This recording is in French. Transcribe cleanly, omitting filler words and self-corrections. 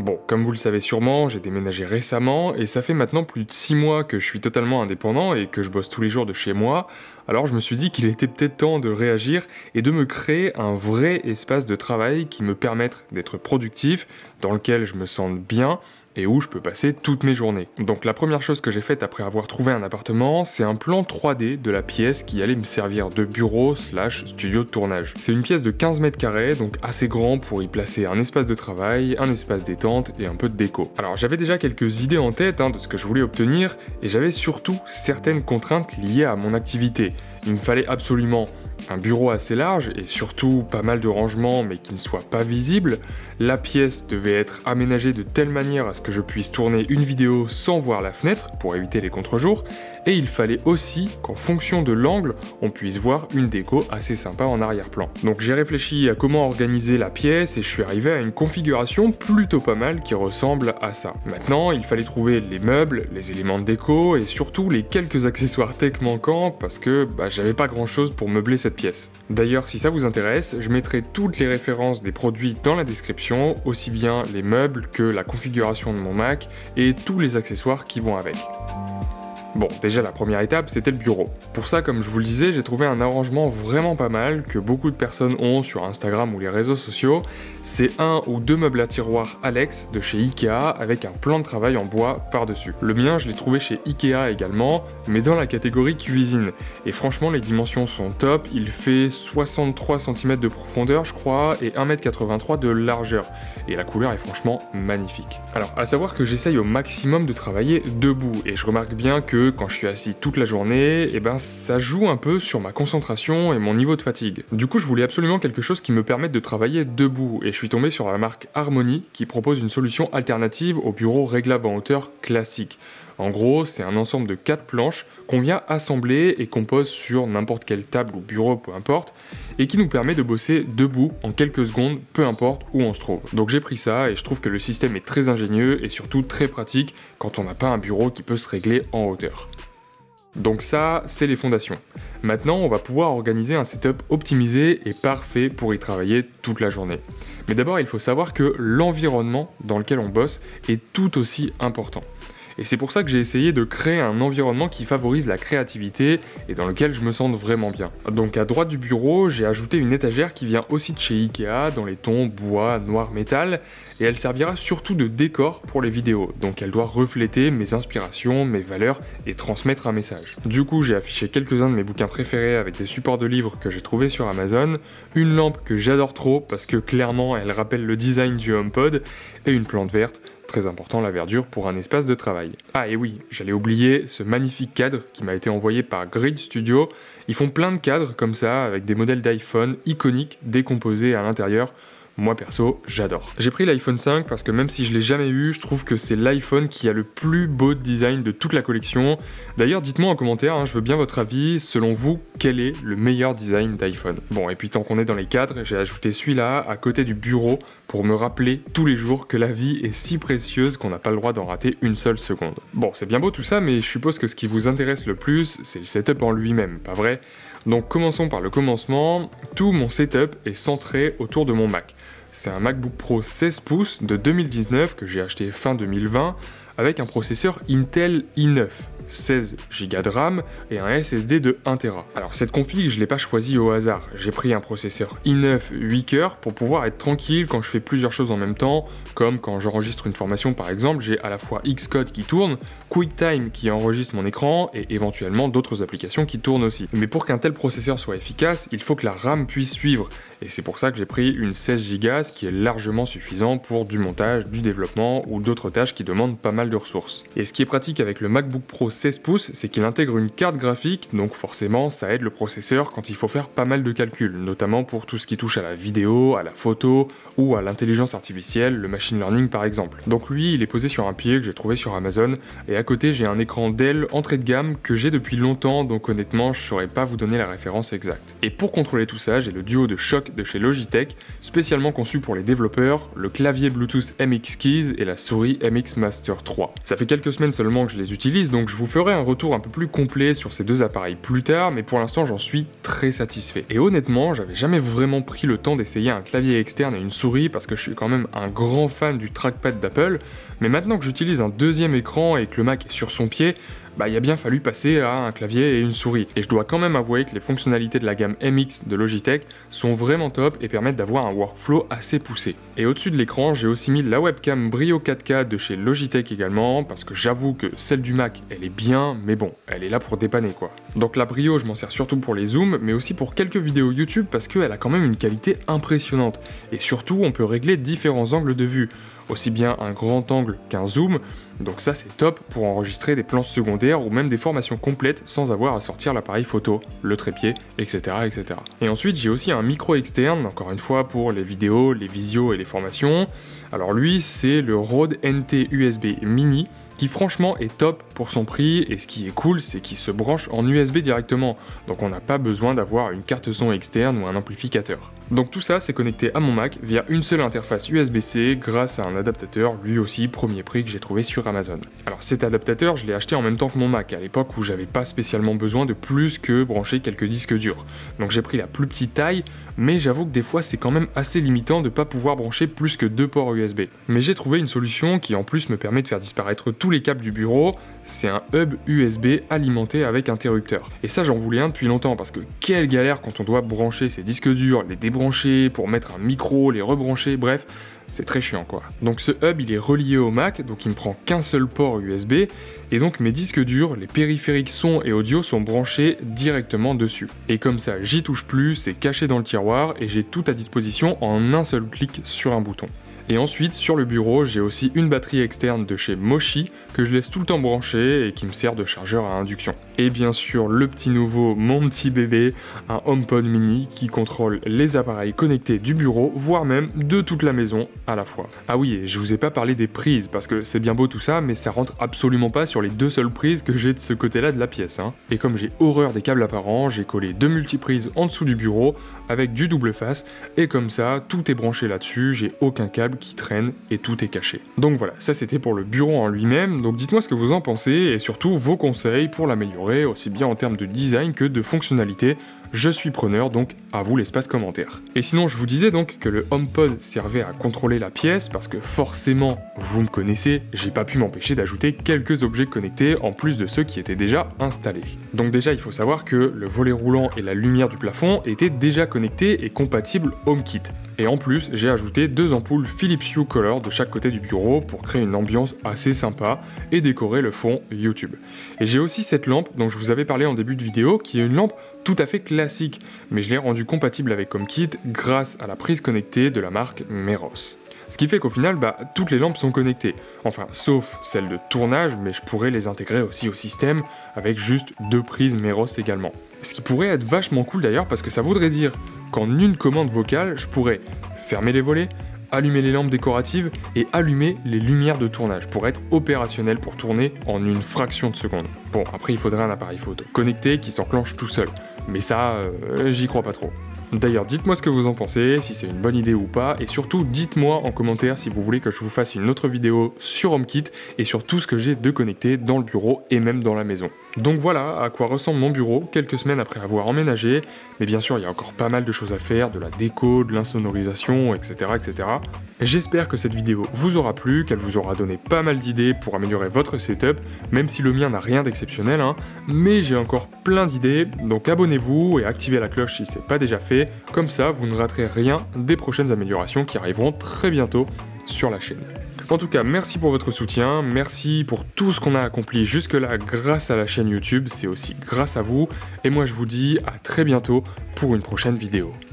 Bon, comme vous le savez sûrement, j'ai déménagé récemment et ça fait maintenant plus de 6 mois que je suis totalement indépendant et que je bosse tous les jours de chez moi, alors je me suis dit qu'il était peut-être temps de réagir et de me créer un vrai espace de travail qui me permette d'être productif, dans lequel je me sente bien et où je peux passer toutes mes journées. Donc la première chose que j'ai faite après avoir trouvé un appartement, c'est un plan 3D de la pièce qui allait me servir de bureau / studio de tournage. C'est une pièce de 15 mètres carrés, donc assez grand pour y placer un espace de travail, un espace détente et un peu de déco. Alors j'avais déjà quelques idées en tête de ce que je voulais obtenir, et j'avais surtout certaines contraintes liées à mon activité. Il me fallait absolument un bureau assez large et surtout pas mal de rangements mais qui ne soient pas visibles. La pièce devait être aménagée de telle manière à ce que je puisse tourner une vidéo sans voir la fenêtre pour éviter les contre-jours, et il fallait aussi qu'en fonction de l'angle, on puisse voir une déco assez sympa en arrière-plan. Donc j'ai réfléchi à comment organiser la pièce et je suis arrivé à une configuration plutôt pas mal qui ressemble à ça. Maintenant, il fallait trouver les meubles, les éléments de déco et surtout les quelques accessoires tech manquants parce que j'avais pas grand chose pour meubler cette pièce. D'ailleurs, si ça vous intéresse, je mettrai toutes les références des produits dans la description, aussi bien les meubles que la configuration de mon Mac et tous les accessoires qui vont avec. Bon, déjà la première étape, c'était le bureau. Pour ça, comme je vous le disais, j'ai trouvé un arrangement vraiment pas mal que beaucoup de personnes ont sur Instagram ou les réseaux sociaux. C'est un ou deux meubles à tiroirs Alex de chez Ikea avec un plan de travail en bois par-dessus. Le mien, je l'ai trouvé chez Ikea également, mais dans la catégorie cuisine. Et franchement, les dimensions sont top. Il fait 63 cm de profondeur, je crois, et 1,83 m de largeur. Et la couleur est franchement magnifique. Alors, à savoir que j'essaye au maximum de travailler debout, et je remarque bien que quand je suis assis toute la journée, ça joue un peu sur ma concentration et mon niveau de fatigue. Du coup, je voulais absolument quelque chose qui me permette de travailler debout, et je suis tombé sur la marque Harmony qui propose une solution alternative au bureau réglable en hauteur classique. En gros, c'est un ensemble de 4 planches qu'on vient assembler et qu'on pose sur n'importe quelle table ou bureau, peu importe, et qui nous permet de bosser debout en quelques secondes, peu importe où on se trouve. Donc j'ai pris ça et je trouve que le système est très ingénieux et surtout très pratique quand on n'a pas un bureau qui peut se régler en hauteur. Donc ça, c'est les fondations. Maintenant, on va pouvoir organiser un setup optimisé et parfait pour y travailler toute la journée. Mais d'abord, il faut savoir que l'environnement dans lequel on bosse est tout aussi important. Et c'est pour ça que j'ai essayé de créer un environnement qui favorise la créativité et dans lequel je me sente vraiment bien. Donc à droite du bureau, j'ai ajouté une étagère qui vient aussi de chez Ikea dans les tons bois, noir, métal, et elle servira surtout de décor pour les vidéos. Donc elle doit refléter mes inspirations, mes valeurs et transmettre un message. Du coup, j'ai affiché quelques-uns de mes bouquins préférés avec des supports de livres que j'ai trouvés sur Amazon, une lampe que j'adore trop parce que clairement elle rappelle le design du HomePod, et une plante verte. Très important, la verdure pour un espace de travail. Ah et oui, j'allais oublier ce magnifique cadre qui m'a été envoyé par Grid Studio. Ils font plein de cadres comme ça avec des modèles d'iPhone iconiques décomposés à l'intérieur. Moi perso, j'adore. J'ai pris l'iPhone 5 parce que même si je l'ai jamais eu, je trouve que c'est l'iPhone qui a le plus beau design de toute la collection. D'ailleurs, dites-moi en commentaire, je veux bien votre avis, selon vous, quel est le meilleur design d'iPhone? Bon, et puis tant qu'on est dans les cadres, j'ai ajouté celui-là à côté du bureau pour me rappeler tous les jours que la vie est si précieuse qu'on n'a pas le droit d'en rater une seule seconde. Bon, c'est bien beau tout ça, mais je suppose que ce qui vous intéresse le plus, c'est le setup en lui-même, pas vrai? Donc commençons par le commencement. Tout mon setup est centré autour de mon Mac. C'est un MacBook Pro 16 pouces de 2019 que j'ai acheté fin 2020 avec un processeur Intel i9, 16 Go de RAM et un SSD de 1 Tera. Alors cette config, je l'ai pas choisi au hasard. J'ai pris un processeur i9 8 cœurs pour pouvoir être tranquille quand je fais plusieurs choses en même temps, comme quand j'enregistre une formation par exemple, j'ai à la fois Xcode qui tourne, QuickTime qui enregistre mon écran et éventuellement d'autres applications qui tournent aussi. Mais pour qu'un tel processeur soit efficace, il faut que la RAM puisse suivre. Et c'est pour ça que j'ai pris une 16 Go, ce qui est largement suffisant pour du montage, du développement ou d'autres tâches qui demandent pas mal de ressources. Et ce qui est pratique avec le MacBook Pro 16 pouces, c'est qu'il intègre une carte graphique, donc forcément ça aide le processeur quand il faut faire pas mal de calculs, notamment pour tout ce qui touche à la vidéo, à la photo ou à l'intelligence artificielle, le machine learning par exemple. Donc lui, il est posé sur un pied que j'ai trouvé sur Amazon, et à côté j'ai un écran Dell entrée de gamme que j'ai depuis longtemps, donc honnêtement je saurais pas vous donner la référence exacte. Et pour contrôler tout ça, j'ai le duo de Shock dock de chez Logitech, spécialement conçu pour les développeurs, le clavier Bluetooth MX Keys et la souris MX Master 3. Ça fait quelques semaines seulement que je les utilise, donc je vous ferai un retour un peu plus complet sur ces deux appareils plus tard, mais pour l'instant j'en suis très satisfait. Et honnêtement, j'avais jamais vraiment pris le temps d'essayer un clavier externe et une souris parce que je suis quand même un grand fan du trackpad d'Apple, mais maintenant que j'utilise un deuxième écran et que le Mac est sur son pied, il a bien fallu passer à un clavier et une souris. Et je dois quand même avouer que les fonctionnalités de la gamme MX de Logitech sont vraiment top et permettent d'avoir un workflow assez poussé. Et au-dessus de l'écran, j'ai aussi mis la webcam Brio 4K de chez Logitech également, parce que j'avoue que celle du Mac, elle est bien, mais bon, elle est là pour dépanner quoi. Donc la Brio, je m'en sers surtout pour les zooms, mais aussi pour quelques vidéos YouTube parce qu'elle a quand même une qualité impressionnante. Et surtout, on peut régler différents angles de vue, aussi bien un grand angle qu'un zoom, donc ça c'est top pour enregistrer des plans secondaires ou même des formations complètes sans avoir à sortir l'appareil photo, le trépied, etc. etc. Et ensuite j'ai aussi un micro externe, encore une fois pour les vidéos, les visios et les formations. Alors lui c'est le Rode NT USB Mini, qui franchement est top pour son prix, et ce qui est cool c'est qu'il se branche en USB directement, donc on n'a pas besoin d'avoir une carte son externe ou un amplificateur. Donc tout ça c'est connecté à mon Mac via une seule interface USB-C grâce à un adaptateur, lui aussi premier prix que j'ai trouvé sur Amazon. Alors cet adaptateur je l'ai acheté en même temps que mon Mac, à l'époque où j'avais pas spécialement besoin de plus que brancher quelques disques durs. Donc j'ai pris la plus petite taille, mais j'avoue que des fois c'est quand même assez limitant de pas pouvoir brancher plus que 2 ports USB. Mais j'ai trouvé une solution qui en plus me permet de faire disparaître tous les câbles du bureau, c'est un hub USB alimenté avec interrupteur. Et ça j'en voulais un depuis longtemps parce que quelle galère quand on doit brancher ses disques durs, les débrancher pour mettre un micro, les rebrancher, bref, c'est très chiant quoi. Donc ce hub il est relié au Mac, donc il me prend qu'un seul port USB, et donc mes disques durs, les périphériques son et audio sont branchés directement dessus. Et comme ça j'y touche plus, c'est caché dans le tiroir et j'ai tout à disposition en un seul clic sur un bouton. Et ensuite, sur le bureau, j'ai aussi une batterie externe de chez Moshi que je laisse tout le temps branchée et qui me sert de chargeur à induction. Et bien sûr, le petit nouveau, mon petit bébé, un HomePod mini qui contrôle les appareils connectés du bureau, voire même de toute la maison à la fois. Ah oui, et je vous ai pas parlé des prises, parce que c'est bien beau tout ça, mais ça rentre absolument pas sur les deux seules prises que j'ai de ce côté-là de la pièce. Et comme j'ai horreur des câbles apparents, j'ai collé 2 multiprises en dessous du bureau avec du double face, et comme ça, tout est branché là-dessus, j'ai aucun câble qui traîne et tout est caché. Donc voilà, ça c'était pour le bureau en lui-même, donc dites-moi ce que vous en pensez et surtout vos conseils pour l'améliorer aussi bien en termes de design que de fonctionnalité. Je suis preneur, donc à vous l'espace commentaire. Et sinon je vous disais donc que le HomePod servait à contrôler la pièce parce que forcément, vous me connaissez, j'ai pas pu m'empêcher d'ajouter quelques objets connectés en plus de ceux qui étaient déjà installés. Donc déjà il faut savoir que le volet roulant et la lumière du plafond étaient déjà connectés et compatibles HomeKit. Et en plus, j'ai ajouté 2 ampoules Philips Hue Color de chaque côté du bureau pour créer une ambiance assez sympa et décorer le fond YouTube. Et j'ai aussi cette lampe dont je vous avais parlé en début de vidéo, qui est une lampe tout à fait classique, mais je l'ai rendue compatible avec HomeKit grâce à la prise connectée de la marque Meros. Ce qui fait qu'au final, toutes les lampes sont connectées. Enfin, sauf celle de tournage, mais je pourrais les intégrer aussi au système avec juste 2 prises Meros également. Ce qui pourrait être vachement cool d'ailleurs parce que ça voudrait dire qu'en une commande vocale, je pourrais fermer les volets, allumer les lampes décoratives et allumer les lumières de tournage pour être opérationnel pour tourner en une fraction de seconde. Bon, après il faudrait un appareil photo connecté qui s'enclenche tout seul, mais ça, j'y crois pas trop. D'ailleurs, dites-moi ce que vous en pensez, si c'est une bonne idée ou pas, et surtout dites-moi en commentaire si vous voulez que je vous fasse une autre vidéo sur HomeKit et sur tout ce que j'ai de connecté dans le bureau et même dans la maison. Donc voilà à quoi ressemble mon bureau quelques semaines après avoir emménagé, mais bien sûr il y a encore pas mal de choses à faire, de la déco, de l'insonorisation, etc. etc. J'espère que cette vidéo vous aura plu, qu'elle vous aura donné pas mal d'idées pour améliorer votre setup, même si le mien n'a rien d'exceptionnel, mais j'ai encore plein d'idées, donc abonnez-vous et activez la cloche si c'est pas déjà fait, comme ça vous ne raterez rien des prochaines améliorations qui arriveront très bientôt sur la chaîne. En tout cas, merci pour votre soutien, merci pour tout ce qu'on a accompli jusque-là grâce à la chaîne YouTube, c'est aussi grâce à vous, et moi je vous dis à très bientôt pour une prochaine vidéo.